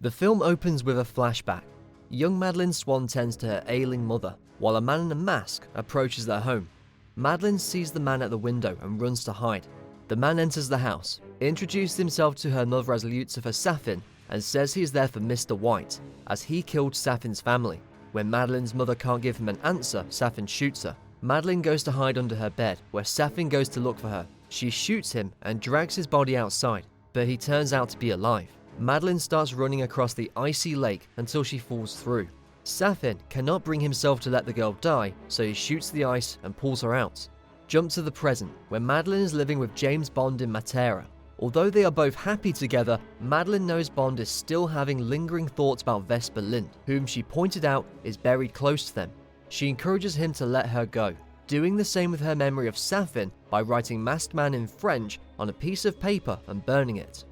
The film opens with a flashback. Young Madeline Swan tends to her ailing mother, while a man in a mask approaches their home. Madeline sees the man at the window and runs to hide. The man enters the house, introduces himself to her mother as Lucifer Safin, and says he is there for Mr. White, as he killed Safin's family. When Madeline's mother can't give him an answer, Safin shoots her. Madeline goes to hide under her bed, where Safin goes to look for her. She shoots him and drags his body outside, but he turns out to be alive. Madeline starts running across the icy lake until she falls through. Safin cannot bring himself to let the girl die, so he shoots the ice and pulls her out. Jump to the present, where Madeline is living with James Bond in Matera. Although they are both happy together, Madeline knows Bond is still having lingering thoughts about Vesper Lind, whom she pointed out is buried close to them. She encourages him to let her go, doing the same with her memory of Safin by writing Masked Man in French on a piece of paper and burning it.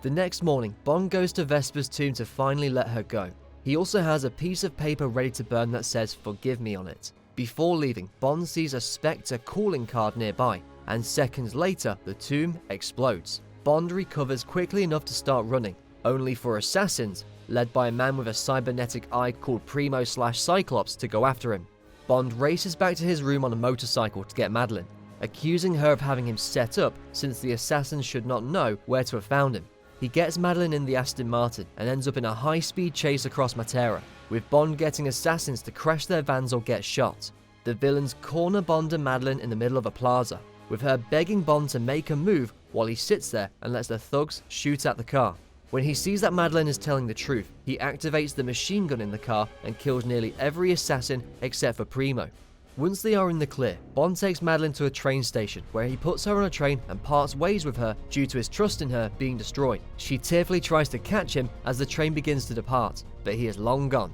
The next morning, Bond goes to Vesper's tomb to finally let her go. He also has a piece of paper ready to burn that says "Forgive me" on it. Before leaving, Bond sees a Spectre calling card nearby, and seconds later, the tomb explodes. Bond recovers quickly enough to start running, only for assassins, led by a man with a cybernetic eye called Primo/Cyclops, to go after him. Bond races back to his room on a motorcycle to get Madeline, accusing her of having him set up since the assassins should not know where to have found him. He gets Madeline in the Aston Martin and ends up in a high-speed chase across Matera, with Bond getting assassins to crash their vans or get shot. The villains corner Bond and Madeline in the middle of a plaza, with her begging Bond to make a move while he sits there and lets the thugs shoot at the car. When he sees that Madeline is telling the truth, he activates the machine gun in the car and kills nearly every assassin except for Primo. Once they are in the clear, Bond takes Madeline to a train station where he puts her on a train and parts ways with her due to his trust in her being destroyed. She tearfully tries to catch him as the train begins to depart, but he is long gone.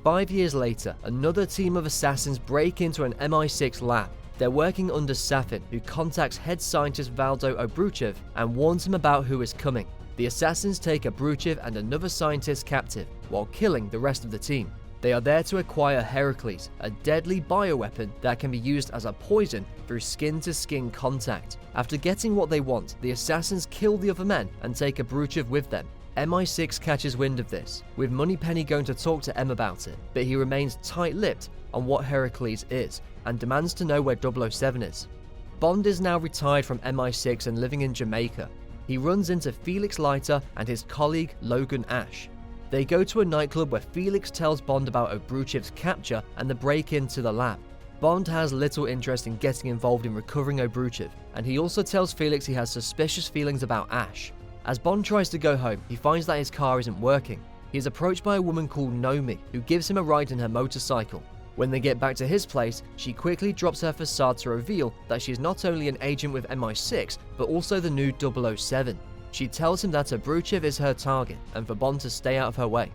5 years later, another team of assassins break into an MI6 lab. They're working under Safin, who contacts head scientist Valdo Obruchev and warns him about who is coming. The assassins take Obruchev and another scientist captive, while killing the rest of the team. They are there to acquire Heracles, a deadly bioweapon that can be used as a poison through skin-to-skin contact. After getting what they want, the assassins kill the other men and take Obruchev with them. MI6 catches wind of this, with Moneypenny going to talk to M about it, but he remains tight-lipped on what Heracles is and demands to know where 007 is. Bond is now retired from MI6 and living in Jamaica. He runs into Felix Leiter and his colleague Logan Ash. They go to a nightclub where Felix tells Bond about Obruchev's capture and the break-in to the lab. Bond has little interest in getting involved in recovering Obruchev, and he also tells Felix he has suspicious feelings about Ash. As Bond tries to go home, he finds that his car isn't working. He is approached by a woman called Naomie, who gives him a ride in her motorcycle. When they get back to his place, she quickly drops her facade to reveal that she is not only an agent with MI6, but also the new 007. She tells him that Obruchev is her target and for Bond to stay out of her way.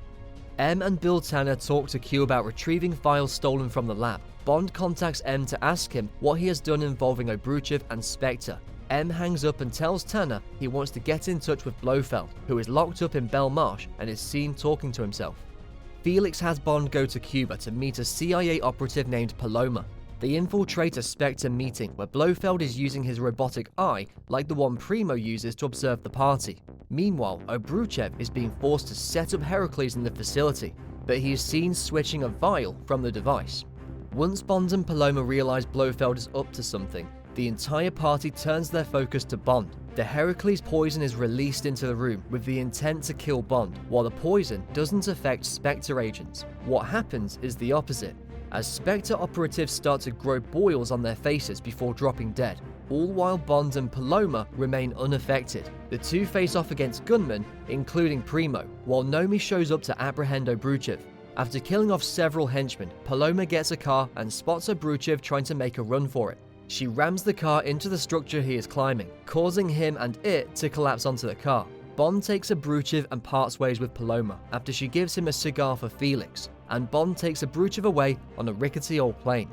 M and Bill Tanner talk to Q about retrieving files stolen from the lab. Bond contacts M to ask him what he has done involving Obruchev and Spectre. M hangs up and tells Tanner he wants to get in touch with Blofeld, who is locked up in Belmarsh and is seen talking to himself. Felix has Bond go to Cuba to meet a CIA operative named Paloma. They infiltrate a Spectre meeting where Blofeld is using his robotic eye like the one Primo uses to observe the party. Meanwhile, Obruchev is being forced to set up Heracles in the facility, but he is seen switching a vial from the device. Once Bond and Paloma realize Blofeld is up to something, the entire party turns their focus to Bond. The Heracles poison is released into the room with the intent to kill Bond, while the poison doesn't affect Spectre agents. What happens is the opposite, as Spectre operatives start to grow boils on their faces before dropping dead, all while Bond and Paloma remain unaffected. The two face off against gunmen, including Primo, while Naomie shows up to apprehend Obruchev. After killing off several henchmen, Paloma gets a car and spots Obruchev trying to make a run for it. She rams the car into the structure he is climbing, causing him and it to collapse onto the car. Bond takes Obruchev and parts ways with Paloma after she gives him a cigar for Felix, and Bond takes Obruchev away on a rickety old plane.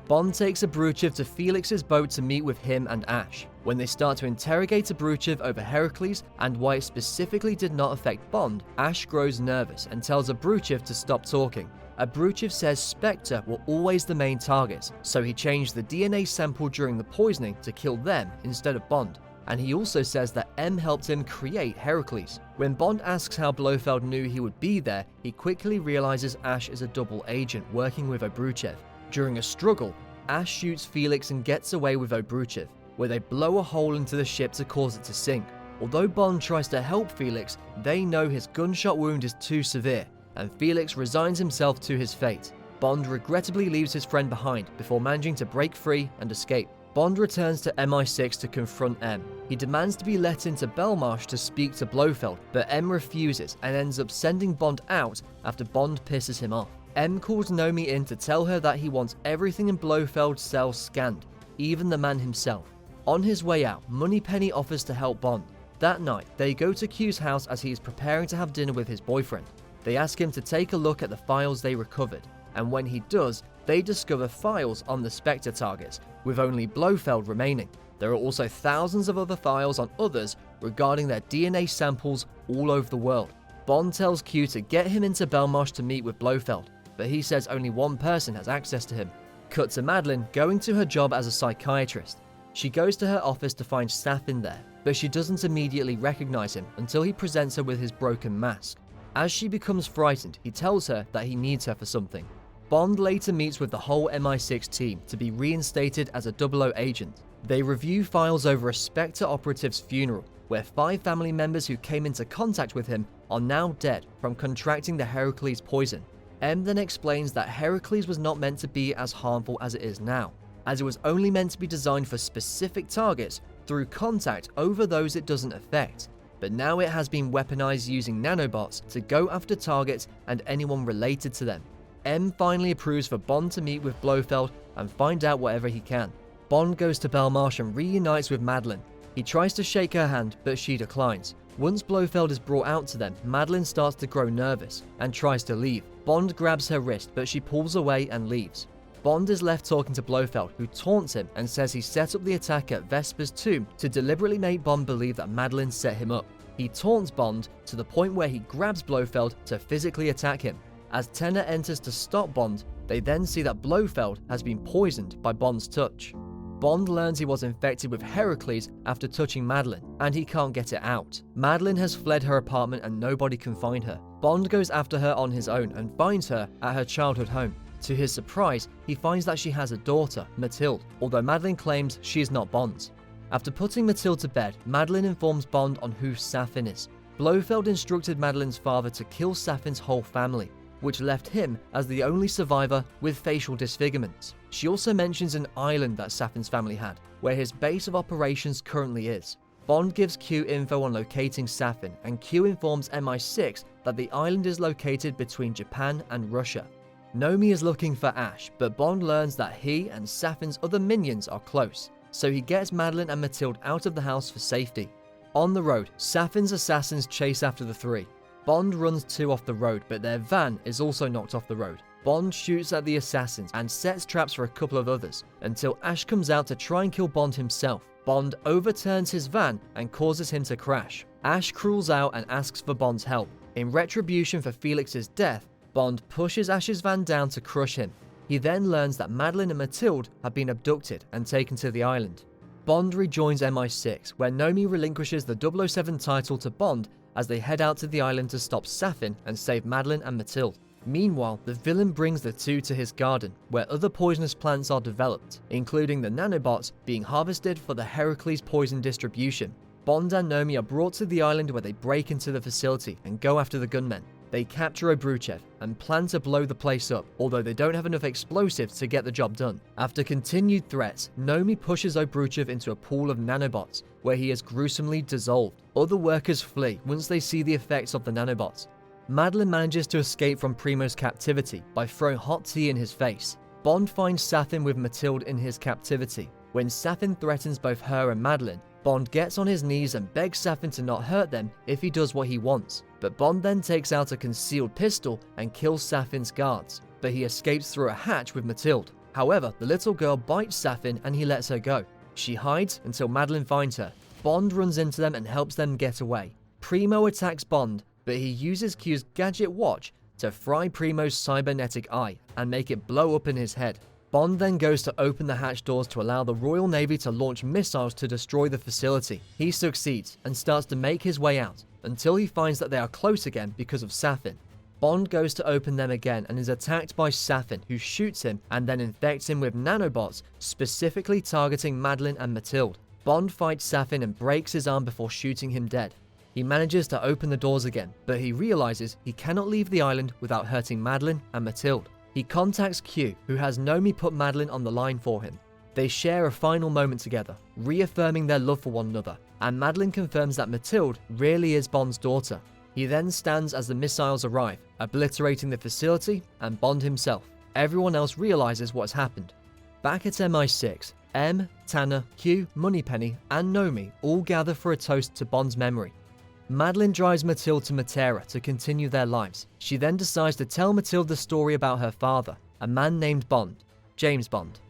Bond takes Obruchev to Felix's boat to meet with him and Ash. When they start to interrogate Obruchev over Heracles and why it specifically did not affect Bond, Ash grows nervous and tells Obruchev to stop talking. Obruchev says Spectre were always the main targets, so he changed the DNA sample during the poisoning to kill them instead of Bond. and he also says that M helped him create Heracles. When Bond asks how Blofeld knew he would be there, he quickly realizes Ash is a double agent working with Obruchev. During a struggle, Ash shoots Felix and gets away with Obruchev, where they blow a hole into the ship to cause it to sink. Although Bond tries to help Felix, they know his gunshot wound is too severe, and Felix resigns himself to his fate. Bond regrettably leaves his friend behind before managing to break free and escape. Bond returns to MI6 to confront M. He demands to be let into Belmarsh to speak to Blofeld, but M refuses and ends up sending Bond out after Bond pisses him off. M calls Naomie in to tell her that he wants everything in Blofeld's cell scanned, even the man himself. On his way out, Moneypenny offers to help Bond. That night, they go to Q's house as he is preparing to have dinner with his boyfriend. They ask him to take a look at the files they recovered, and when he does, they discover files on the Spectre targets, with only Blofeld remaining. There are also thousands of other files on others regarding their DNA samples all over the world. Bond tells Q to get him into Belmarsh to meet with Blofeld, but he says only one person has access to him. Cut to Madeleine going to her job as a psychiatrist. She goes to her office to find Safin there, but she doesn't immediately recognize him until he presents her with his broken mask. As she becomes frightened, he tells her that he needs her for something. Bond later meets with the whole MI6 team to be reinstated as a 00 agent. They review files over a Spectre operative's funeral, where 5 family members who came into contact with him are now dead from contracting the Heracles poison. M then explains that Heracles was not meant to be as harmful as it is now, as it was only meant to be designed for specific targets through contact over those it doesn't affect. But now it has been weaponized using nanobots to go after targets and anyone related to them. M finally approves for Bond to meet with Blofeld and find out whatever he can. Bond goes to Belmarsh and reunites with Madeleine. He tries to shake her hand, but she declines. Once Blofeld is brought out to them, Madeleine starts to grow nervous and tries to leave. Bond grabs her wrist, but she pulls away and leaves. Bond is left talking to Blofeld, who taunts him and says he set up the attack at Vesper's tomb to deliberately make Bond believe that Madeleine set him up. He taunts Bond to the point where he grabs Blofeld to physically attack him. As Tenner enters to stop Bond, they then see that Blofeld has been poisoned by Bond's touch. Bond learns he was infected with Heracles after touching Madeleine, and he can't get it out. Madeleine has fled her apartment and nobody can find her. Bond goes after her on his own and finds her at her childhood home. To his surprise, he finds that she has a daughter, Mathilde, although Madeleine claims she is not Bond's. After putting Mathilde to bed, Madeleine informs Bond on who Safin is. Blofeld instructed Madeleine's father to kill Safin's whole family, which left him as the only survivor with facial disfigurements. She also mentions an island that Safin's family had, where his base of operations currently is. Bond gives Q info on locating Safin, and Q informs MI6 that the island is located between Japan and Russia. Naomie is looking for Ash, but Bond learns that he and Safin's other minions are close, so he gets Madeleine and Mathilde out of the house for safety. On the road, Safin's assassins chase after the 3. Bond runs 2 off the road, but their van is also knocked off the road. Bond shoots at the assassins and sets traps for a couple of others, until Ash comes out to try and kill Bond himself. Bond overturns his van and causes him to crash. Ash crawls out and asks for Bond's help. In retribution for Felix's death, Bond pushes Ash's van down to crush him. He then learns that Madeleine and Mathilde have been abducted and taken to the island. Bond rejoins MI6, where Naomie relinquishes the 007 title to Bond as they head out to the island to stop Safin and save Madeleine and Mathilde. Meanwhile, the villain brings the 2 to his garden, where other poisonous plants are developed, including the nanobots being harvested for the Heracles poison distribution. Bond and Naomie are brought to the island, where they break into the facility and go after the gunmen. They capture Obruchev and plan to blow the place up, although they don't have enough explosives to get the job done. After continued threats, Naomie pushes Obruchev into a pool of nanobots, where he is gruesomely dissolved. Other workers flee once they see the effects of the nanobots. Madeleine manages to escape from Primo's captivity by throwing hot tea in his face. Bond finds Safin with Mathilde in his captivity. When Safin threatens both her and Madeleine, Bond gets on his knees and begs Safin to not hurt them if he does what he wants. But Bond then takes out a concealed pistol and kills Safin's guards, but he escapes through a hatch with Mathilde. However, the little girl bites Safin and he lets her go. She hides until Madeleine finds her. Bond runs into them and helps them get away. Primo attacks Bond, but he uses Q's gadget watch to fry Primo's cybernetic eye and make it blow up in his head. Bond then goes to open the hatch doors to allow the Royal Navy to launch missiles to destroy the facility. He succeeds and starts to make his way out until he finds that they are close again because of Safin. Bond goes to open them again and is attacked by Safin, who shoots him and then infects him with nanobots, specifically targeting Madeleine and Mathilde. Bond fights Safin and breaks his arm before shooting him dead. He manages to open the doors again, but he realizes he cannot leave the island without hurting Madeleine and Mathilde. He contacts Q, who has Naomie put Madeleine on the line for him. They share a final moment together, reaffirming their love for one another, and Madeleine confirms that Mathilde really is Bond's daughter. He then stands as the missiles arrive, obliterating the facility and Bond himself. Everyone else realizes what's happened. Back at MI6, M, Tanner, Q, Moneypenny, and Naomie all gather for a toast to Bond's memory. Madeleine drives Mathilde to Matera to continue their lives. She then decides to tell Mathilde the story about her father, a man named Bond, James Bond.